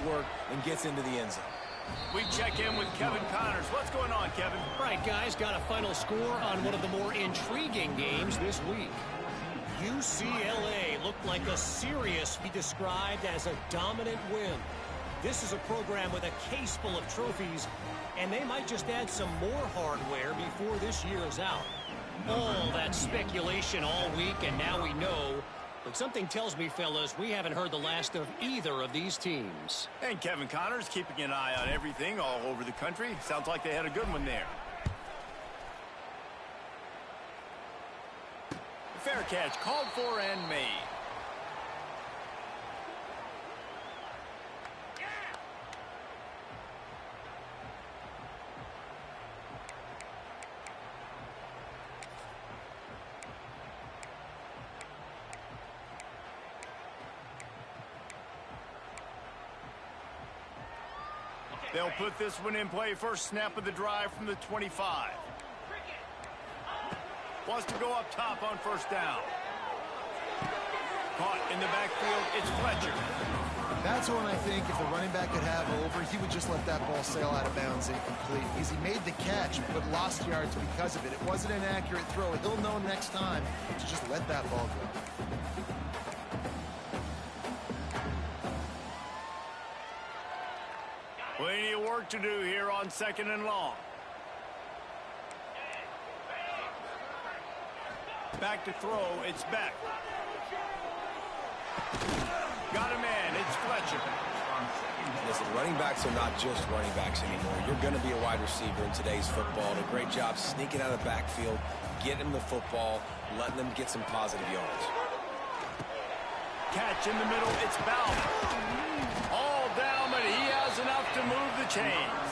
work and gets into the end zone. We check in with Kevin Connors. What's going on, Kevin? All right, guys, got a final score on one of the more intriguing games this week. UCLA looked like a serious, be described as a dominant win. This is a program with a case full of trophies, and they might just add some more hardware before this year is out. All that speculation all week, and now we know. But something tells me, fellas, we haven't heard the last of either of these teams. And Kevin Connors keeping an eye on everything all over the country. Sounds like they had a good one there. Fair catch called for and made. They'll put this one in play. First snap of the drive from the 25. Wants to go up top on first down. Caught in the backfield. It's Fletcher. That's one I think if the running back could have over, he would just let that ball sail out of bounds incomplete. Because he made the catch, but lost yards because of it. It wasn't an accurate throw. He'll know next time to just let that ball go. Plenty of work to do here on 2nd and long. Back to throw, it's Beck. Got a man, it's Fletcher. Listen, running backs are not just running backs anymore. You're going to be a wide receiver in today's football. Did a great job sneaking out of the backfield, getting them the football, letting them get some positive yards. Catch in the middle, it's Bowman. All down, but he has enough to move the chains.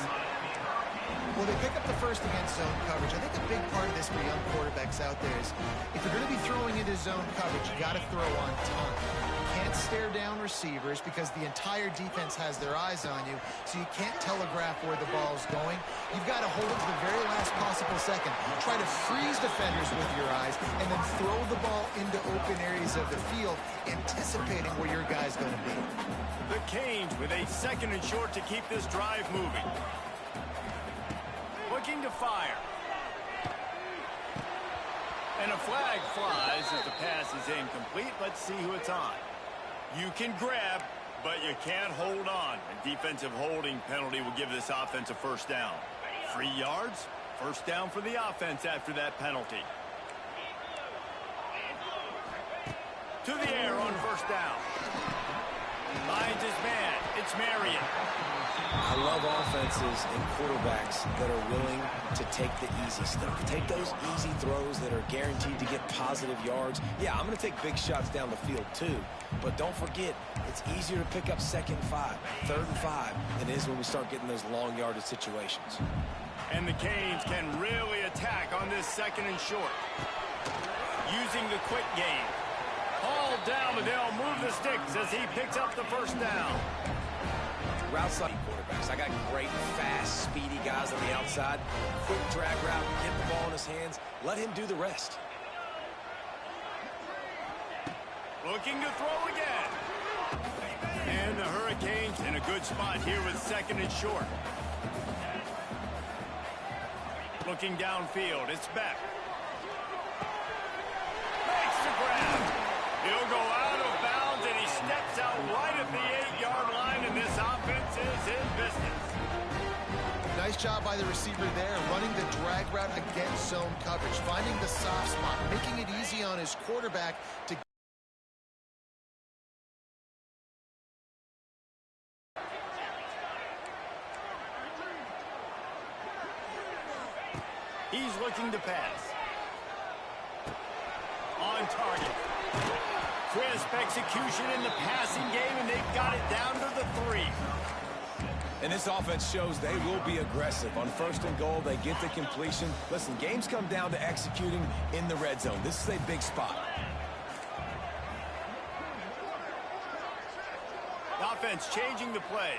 Well, they pick up the first against zone coverage. I think a big part of this for young quarterbacks out there is if you're going to be throwing into zone coverage, you got to throw on time. You can't stare down receivers because the entire defense has their eyes on you, so you can't telegraph where the ball's going. You've got to hold it to the very last possible second. Try to freeze defenders with your eyes and then throw the ball into open areas of the field, anticipating where your guy's going to be. The Canes with a 2nd and short to keep this drive moving. Looking to fire. And a flag flies as the pass is incomplete. Let's see who it's on. You can grab, but you can't hold on. A defensive holding penalty will give this offense a first down. 3 yards, first down for the offense after that penalty. To the air on first down. Finds his man. It's Marion. I love offenses and quarterbacks that are willing to take the easy stuff. Take those easy throws that are guaranteed to get positive yards. Yeah, I'm going to take big shots down the field too. But don't forget, it's easier to pick up 2nd and 5, 3rd and 5 than it is when we start getting those long yardage situations. And the Canes can really attack on this 2nd and short. Using the quick game. All down, but they'll move the sticks as he picks up the first down. Route side quarterbacks. I got great, fast, speedy guys on the outside. Quick drag route, get the ball in his hands. Let him do the rest. Looking to throw again. And the Hurricanes in a good spot here with 2nd and short. Looking downfield, it's Beck. Makes the grab. He'll go out of bounds, and he steps out right at the 8-yard line, and this offense is in business. Nice job by the receiver there, running the drag route against zone coverage, finding the soft spot, making it easy on his quarterback to He's looking to pass. On target. Crisp execution in the passing game, and they've got it down to the 3. And this offense shows they will be aggressive. On 1st and goal, they get the completion. Listen, games come down to executing in the red zone. This is a big spot. The offense changing the play.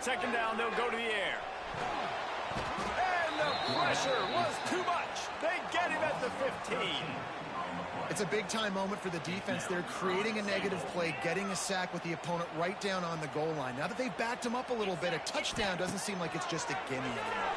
Second down, they'll go to the air. And the pressure was too much. They 15. It's a big-time moment for the defense. They're creating a negative play, getting a sack with the opponent right down on the goal line. Now that they've backed him up a little bit, a touchdown doesn't seem like it's just a gimme anymore.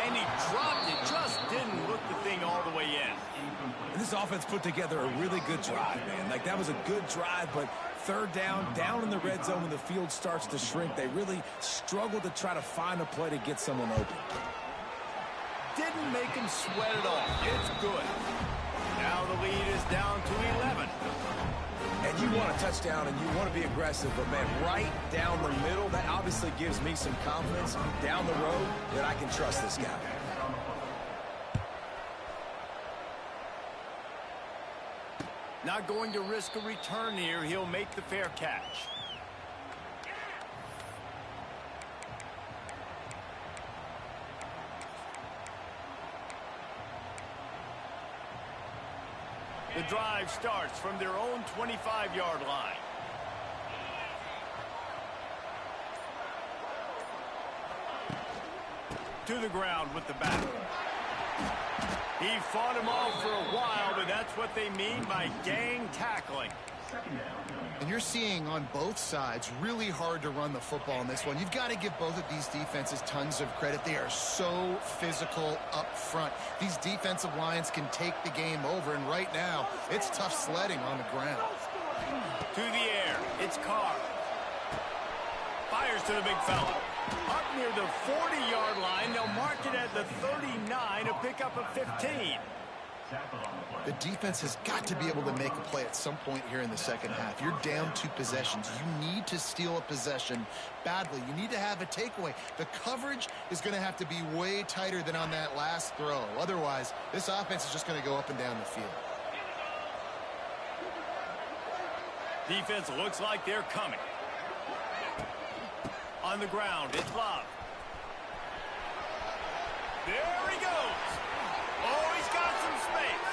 And he dropped it, just didn't look the thing all the way in. And this offense put together a really good drive, man. Like, that was a good drive, but third down in the red zone when the field starts to shrink, they really struggled to try to find a play to get someone open. Didn't make him sweat it off. It's good. Now the lead is down to 11. And you want a touchdown and you want to be aggressive, but, man, right down the middle, that obviously gives me some confidence down the road that I can trust this guy. Not going to risk a return here. He'll make the fair catch. The drive starts from their own 25-yard line. To the ground with the back. He fought him off for a while, but that's what they mean by gang tackling. And you're seeing on both sides really hard to run the football in this one. You've got to give both of these defenses tons of credit. They are so physical up front. These defensive lines can take the game over, and right now, it's tough sledding on the ground. To the air, it's Carr. Fires to the big fella. Up near the 40-yard line, they'll mark it at the 39, a pickup of 15. The defense has got to be able to make a play at some point here in the second half. You're down 2 possessions. You need to steal a possession badly. You need to have a takeaway. The coverage is going to have to be way tighter than on that last throw. Otherwise, this offense is just going to go up and down the field. Defense looks like they're coming. On the ground, it's Love. There he goes. Oh, he's got some space.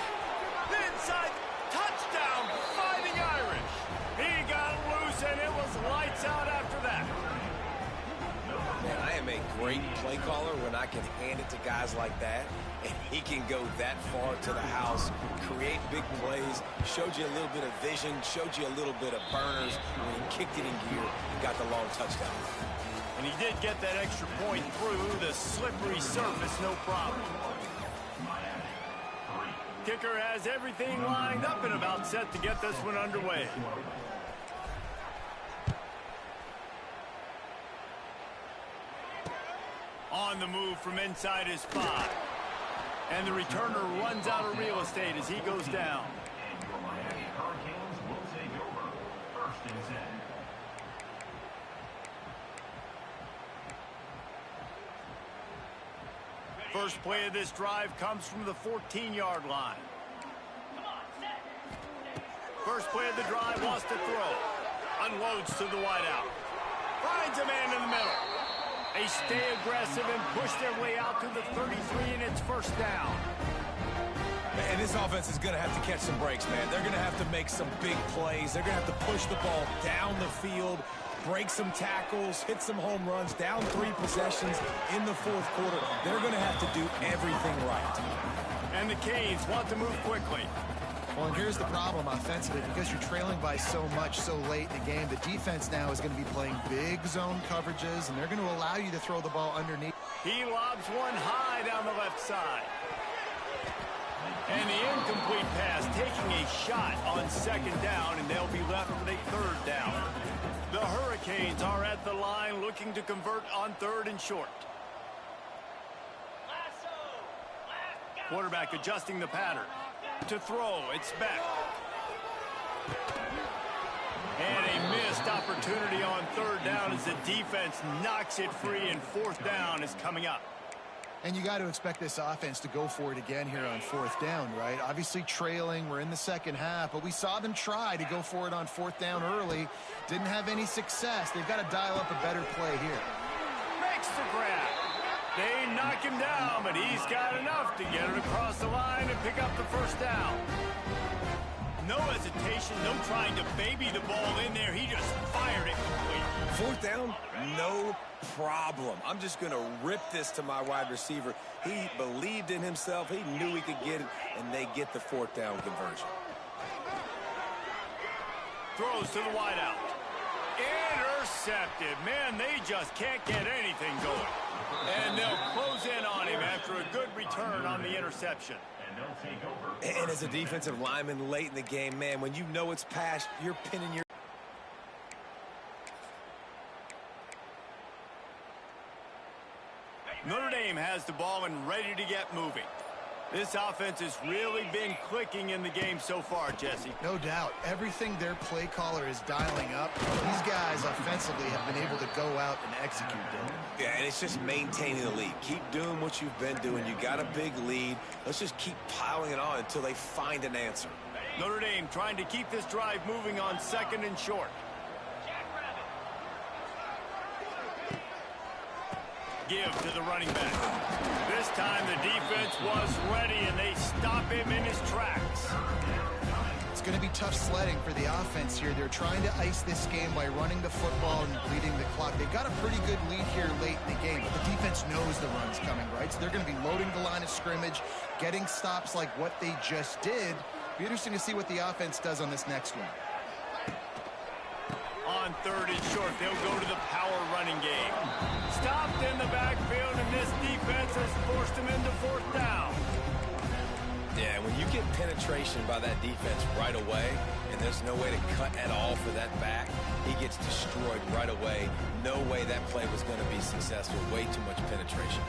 Inside, touchdown, Fighting Irish. He got loose, and it was lights out after that. Man, I am a great play caller when I can hand it to guys like that, and he can go that far to the house, create big plays, showed you a little bit of vision, showed you a little bit of burners. When he kicked it in gear, he got the long touchdown. And he did get that extra point through the slippery surface, no problem. Kicker has everything lined up and about set to get this one underway. On the move from inside his 5. And the returner runs out of real estate as he goes down. First play of this drive comes from the 14-yard line. First play of the drive wants to throw. Unloads to the wideout. Finds a man in the middle. They stay aggressive and push their way out to the 33, and it's first down. And this offense is going to have to catch some breaks, man. They're going to have to make some big plays. They're going to have to push the ball down the field, break some tackles, hit some home runs, down 3 possessions in the fourth quarter. They're going to have to do everything right. And the Canes want to move quickly. Well, and here's the problem offensively. Because you're trailing by so much so late in the game, the defense now is going to be playing big zone coverages, and they're going to allow you to throw the ball underneath. He lobs one high down the left side. And the incomplete pass taking a shot on second down, and they'll be left with a third down. The Hurricanes are at the line looking to convert on third and short. Quarterback adjusting the pattern. To throw, it's back. And a missed opportunity on third down as the defense knocks it free, and fourth down is coming up. And you got to expect this offense to go for it again here on fourth down, right? Obviously trailing, we're in the second half, but we saw them try to go for it on fourth down early. Didn't have any success. They've got to dial up a better play here. Makes the grab. They knock him down, but he's got enough to get it across the line and pick up the first down. no hesitation, no trying to baby the ball in there. He just fired it complete. Fourth down, no problem. I'm just going to rip this to my wide receiver. He believed in himself. He knew he could get it, and they get the fourth down conversion. Throws to the wideout. Intercepted. Man, they just can't get anything going. And they'll close in on him after a good return on the interception. And as a defensive lineman late in the game, man, when you know it's past, you're pinning your... Notre Dame has the ball and ready to get moving. This offense has really been clicking in the game so far, Jesse. No doubt. Everything their play caller is dialing up, these guys offensively have been able to go out and execute them. Yeah, and it's just maintaining the lead. Keep doing what you've been doing. You got a big lead. Let's just keep piling it on until they find an answer. Notre Dame trying to keep this drive moving on 2nd and short. Give to the running back. This time the defense was ready, and they stop him in his tracks. It's going to be tough sledding for the offense here. They're trying to ice this game by running the football and bleeding the clock. They've got a pretty good lead here late in the game, but the defense knows the run's coming, right? So they're going to be loading the line of scrimmage, getting stops like what they just did. Be interesting to see what the offense does on this next one. On 3rd and short, they'll go to the power running game. Stopped in the backfield, and this defense has forced him into 4th down. Yeah, when you get penetration by that defense right away, and there's no way to cut at all for that back, he gets destroyed right away. No way that play was going to be successful. Way too much penetration.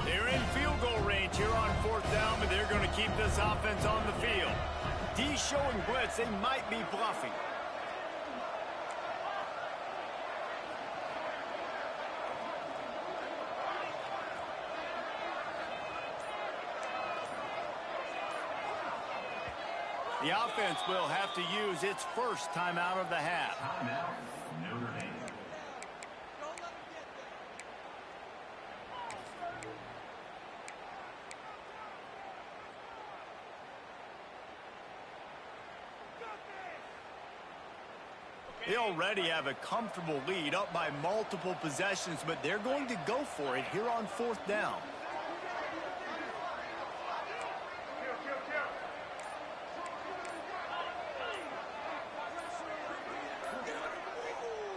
They're in field goal range here on 4th down, but they're going to keep this offense on the field. D showing blitz. They might be bluffing. The offense will have to use its first timeout of the half. Notre Dame. They already have a comfortable lead, up by multiple possessions, but they're going to go for it here on 4th down.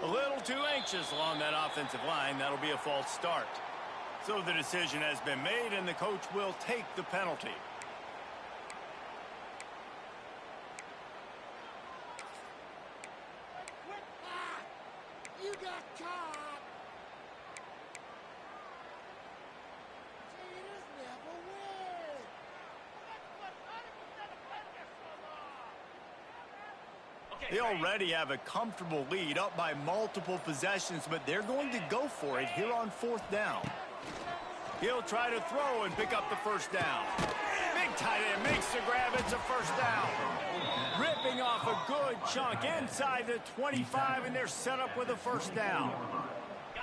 A little too anxious along that offensive line. That'll be a false start. So the decision has been made, and the coach will take the penalty. You got caught! Cheaters never win! They already have a comfortable lead, up by multiple possessions, but they're going to go for it here on 4th down. He'll try to throw and pick up the first down. Big tight end makes the grab. It's a first down. Ripping off a good chunk inside the 25, and they're set up with a first down.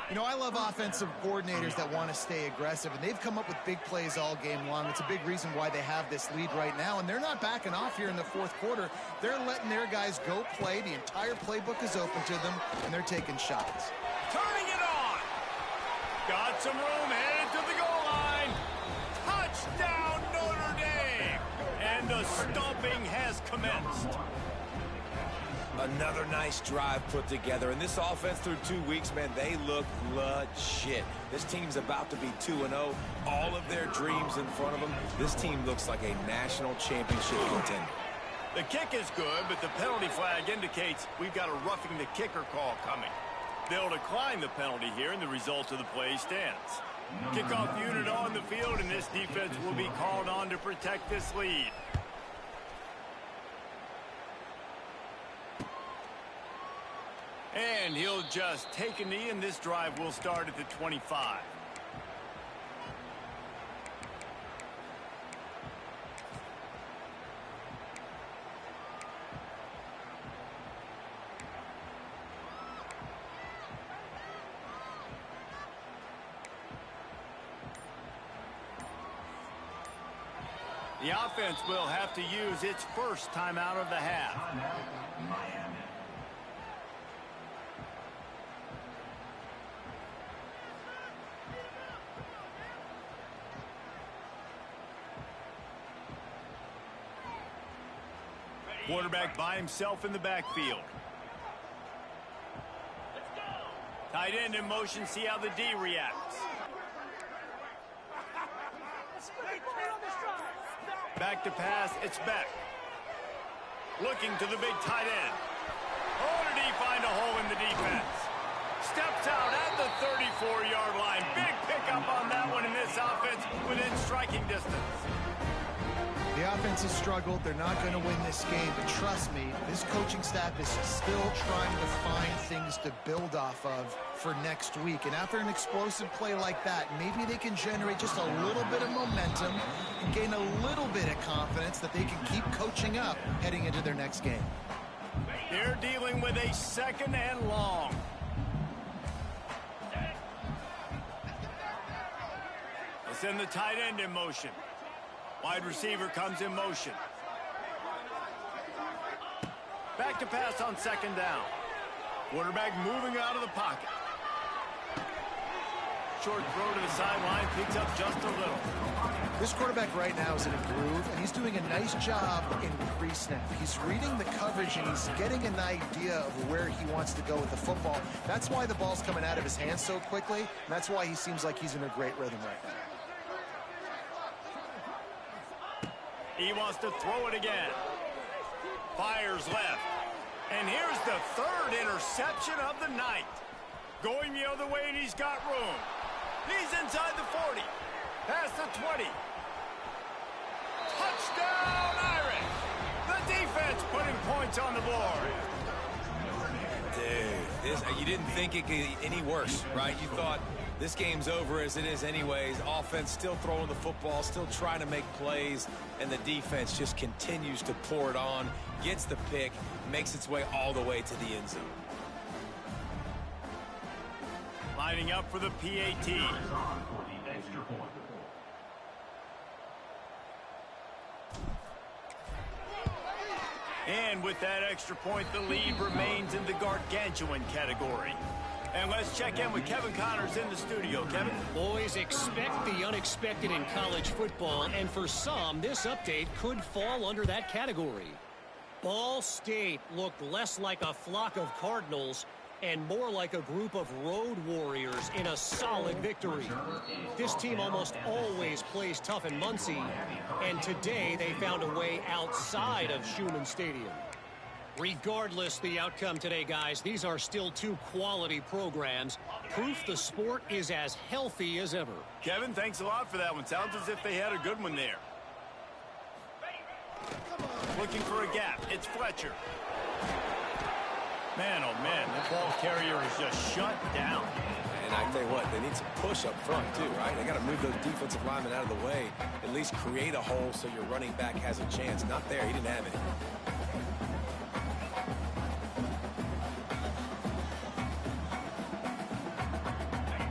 You know, I love offensive coordinators that want to stay aggressive, and they've come up with big plays all game long. It's a big reason why they have this lead right now, and they're not backing off here in the 4th quarter. They're letting their guys go play. The entire playbook is open to them, and they're taking shots. Turning it on. Got some room, headed to the goal line. Touchdown, Notre Dame. And the stomping has commenced. Another nice drive put together. And this offense through 2 weeks, man, they look legit. This team's about to be 2-0. All of their dreams in front of them. This team looks like a national championship contender. The kick is good, but the penalty flag indicates we've got a roughing the kicker call coming. They'll decline the penalty here, and the result of the play stands. Kickoff unit on the field, and this defense will be called on to protect this lead. And he'll just take a knee, and this drive will start at the 25. The offense will have to use its first timeout of the half. Miami. Quarterback by himself in the backfield. Tight end in motion, see how the D reacts. Back to pass, it's Beck. Looking to the big tight end. Oh, did he find a hole in the defense? Steps out at the 34-yard line. Big pickup on that one in this offense within striking distance. The offense has struggled. They're not going to win this game, but trust me, this coaching staff is still trying to find things to build off of for next week. And after an explosive play like that, maybe they can generate just a little bit of momentum and gain a little bit of confidence that they can keep coaching up heading into their next game. They're dealing with a 2nd and long. They send the tight end in motion. Wide receiver comes in motion. Back to pass on 2nd down. Quarterback moving out of the pocket. Short throw to the sideline, picks up just a little. This quarterback right now is in a groove, and he's doing a nice job in pre-snap. He's reading the coverage, and he's getting an idea of where he wants to go with the football. That's why the ball's coming out of his hands so quickly, and that's why he seems like he's in a great rhythm right now. He wants to throw it again. Fires left. And here's the 3rd interception of the night. Going the other way, and he's got room. He's inside the 40. Past the 20. Touchdown, Irish. The defense putting points on the board. Dude, you didn't think it could get any worse, right? You thought this game's over as it is anyways. Offense still throwing the football, still trying to make plays, and the defense just continues to pour it on, gets the pick, makes its way all the way to the end zone. Lining up for the PAT. Extra point. And with that extra point, the lead remains in the gargantuan category. And let's check in with Kevin Connors in the studio. Kevin? Boys, expect the unexpected in college football, and for some, this update could fall under that category. Ball State looked less like a flock of Cardinals and more like a group of road warriors in a solid victory. This team almost always plays tough in Muncie, and today they found a way outside of Schumann Stadium. Regardless the outcome today, guys, these are still two quality programs. Proof the sport is as healthy as ever. Kevin, thanks a lot for that one. Sounds as if they had a good one there. Looking for a gap. It's Fletcher. Man, oh man, the ball carrier is just shut down. And I tell you what, they need some push up front too, right? They got to move those defensive linemen out of the way, at least create a hole so your running back has a chance. Not there, he didn't have it.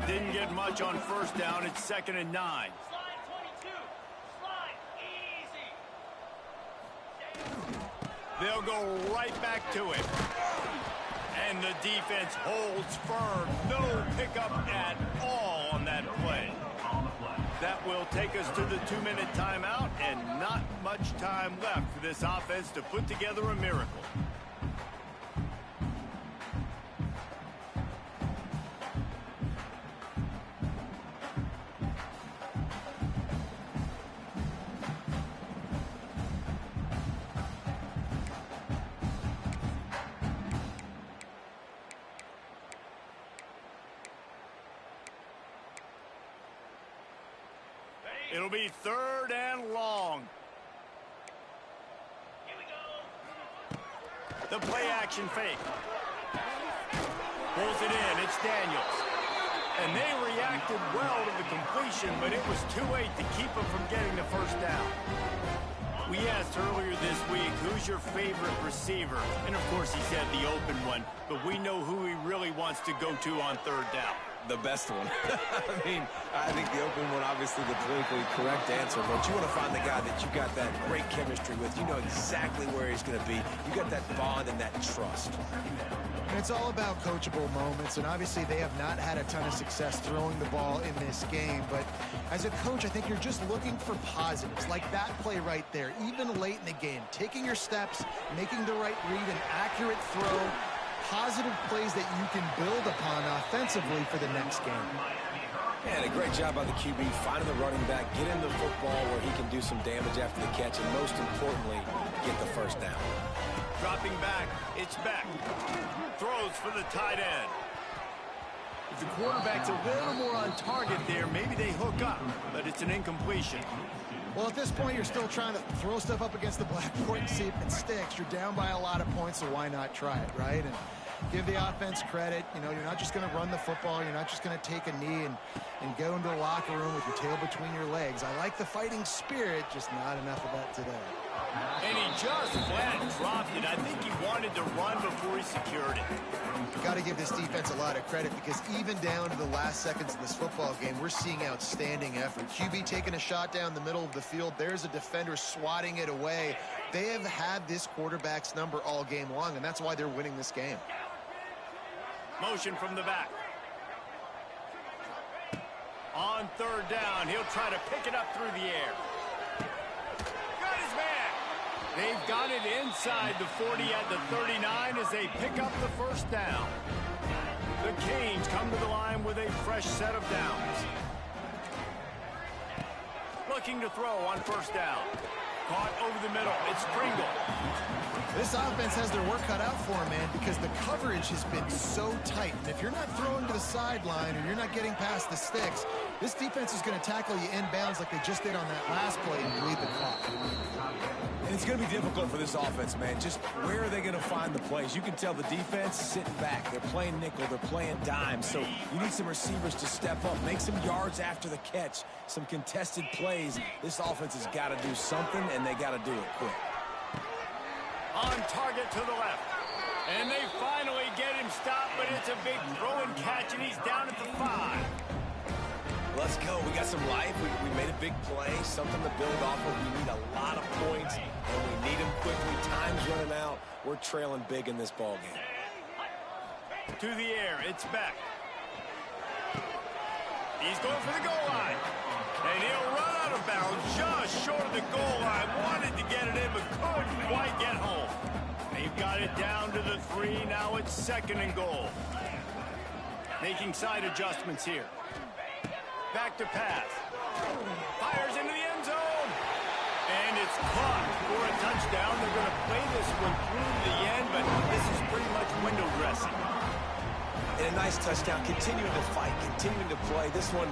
Didn't get much on 1st down. It's 2nd and 9. Slide 22. Slide. Easy. They'll go right back to it. And the defense holds firm. No pickup at all on that play. That will take us to the 2-minute timeout, and not much time left for this offense to put together a miracle. It'll be 3rd and long. Here we go. The play action fake. Pulls it in. It's Daniels. And they reacted well to the completion, but it was too late to keep them from getting the 1st down. We asked earlier this week, who's your favorite receiver? And of course he said the open one, but we know who he really wants to go to on 3rd down. The best one. I mean, I think the open one, obviously the politically correct answer, but you want to find the guy that you got that great chemistry with. You know exactly where he's going to be. You got that bond and that trust. And it's all about coachable moments, and obviously they have not had a ton of success throwing the ball in this game, but as a coach, I think you're just looking for positives, like that play right there, even late in the game, taking your steps, making the right read, an accurate throw, positive plays that you can build upon offensively for the next game. And a great job by the QB finding the running back, get him the football where he can do some damage after the catch, and most importantly, get the first down. Dropping back, it's Beck. Throws for the tight end. If the quarterback's a little more on target there, maybe they hook up, but it's an incompletion. Well, at this point, you're still trying to throw stuff up against the blackboard and see if it sticks. You're down by a lot of points, so why not try it, right? And give the offense credit. You know, you're not just going to run the football. You're not just going to take a knee and go into the locker room with your tail between your legs. I like the fighting spirit, just not enough of that today. And he just flat dropped it. I think he wanted to run before he secured it. Got to give this defense a lot of credit because even down to the last seconds of this football game, we're seeing outstanding effort. QB taking a shot down the middle of the field. There's a defender swatting it away. They have had this quarterback's number all game long, and that's why they're winning this game. Motion from the back. On third down, he'll try to pick it up through the air. Got his man. They've got it inside the 40 at the 39 as they pick up the first down. The Canes come to the line with a fresh set of downs. Looking to throw on first down. Caught over the middle. It's Pringle. This offense has their work cut out for them, man, because the coverage has been so tight. And if you're not throwing to the sideline or you're not getting past the sticks, this defense is going to tackle you inbounds like they just did on that last play and bleed the clock. And it's going to be difficult for this offense, man. Just where are they going to find the plays? You can tell the defense sitting back. They're playing nickel. They're playing dime. So you need some receivers to step up, make some yards after the catch, some contested plays. This offense has got to do something, and they got to do it quick. On target to the left. And they finally get him stopped, but it's a big throw and catch, and he's down at the 5. Let's go. We got some life. We made a big play, something to build off of. We need a lot of points, and we need them quickly. Time's running out. We're trailing big in this ball game. To the air, it's Beck. He's going for the goal line. And he'll run out of bounds just short of the goal line. Wanted to get it in, but couldn't quite get home. They've got it down to the 3. Now it's 2nd and goal. Making side adjustments here. Back to pass. Fires into the end zone. And it's caught for a touchdown. They're going to play this one through to the end, but this is pretty much window dressing. And a nice touchdown. Continuing to fight, continuing to play. This one,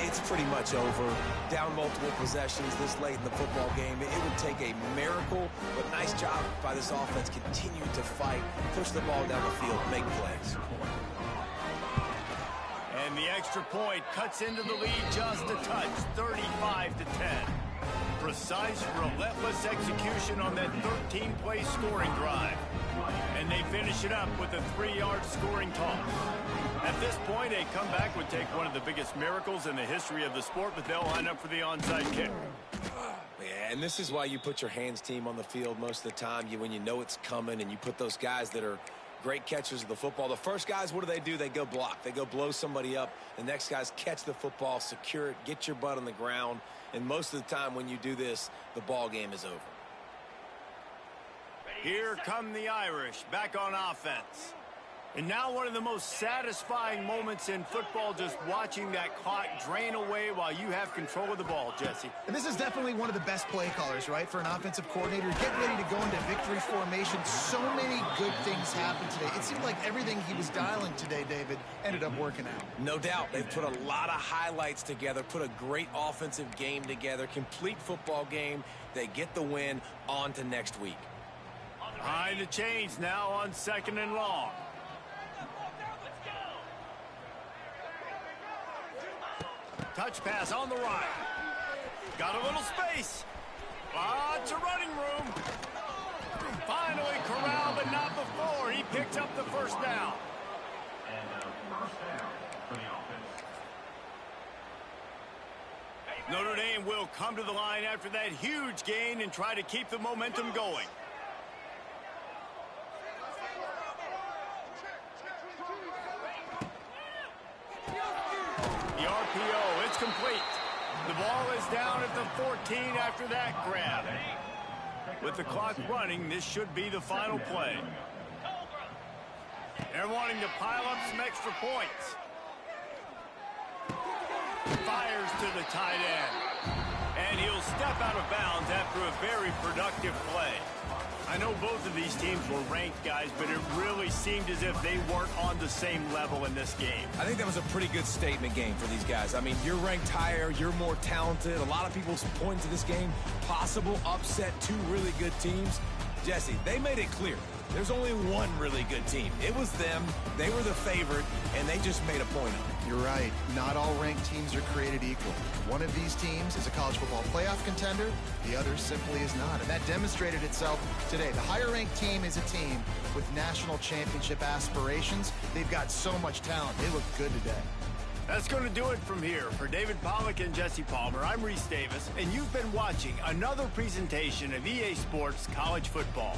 it's pretty much over. Down multiple possessions this late in the football game. It would take a miracle, but nice job by this offense. Continuing to fight, push the ball down the field, make plays. And the extra point cuts into the lead just a touch, 35-10. Precise, relentless execution on that 13-play scoring drive. And they finish it up with a 3-yard scoring toss. At this point, a comeback would take one of the biggest miracles in the history of the sport, but they'll line up for the onside kick. Yeah, and this is why you put your hands team on the field most of the time. When you know it's coming, and you put those guys that are great catchers of the football. The first guys, what do? They go block. They go blow somebody up. The next guys catch the football, secure it, get your butt on the ground. And most of the time when you do this, the ball game is over. Here come the Irish back on offense. And now one of the most satisfying moments in football, just watching that clock drain away while you have control of the ball, Jesse. And this is definitely one of the best play callers, right, for an offensive coordinator. Get ready to go into victory formation. So many good things happened today. It seemed like everything he was dialing today, David, ended up working out. No doubt. They've put a lot of highlights together, put a great offensive game together, complete football game. They get the win. On to next week. Behind the chains now on 2nd and long. Touch pass on the right. Got a little space. Lots of running room. Finally corralled, but not before. He picked up the first down. And first down for the Notre Dame will come to the line after that huge gain and try to keep the momentum going. The RPO, it's complete. The ball is down at the 14 after that grab. With the clock running, this should be the final play. They're wanting to pile up some extra points. Fires to the tight end. And he'll step out of bounds after a very productive play. I know both of these teams were ranked, guys, but it really seemed as if they weren't on the same level in this game. I think that was a pretty good statement game for these guys. I mean, you're ranked higher, you're more talented. A lot of people point to this game, possible upset, two really good teams. Jesse, they made it clear. There's only one really good team. It was them. They were the favorite, and they just made a point of it. You're right. Not all ranked teams are created equal. One of these teams is a college football playoff contender. The other simply is not. And that demonstrated itself today. The higher-ranked team is a team with national championship aspirations. They've got so much talent. They look good today. That's going to do it from here. For David Pollack and Jesse Palmer, I'm Reese Davis, and you've been watching another presentation of EA Sports College Football.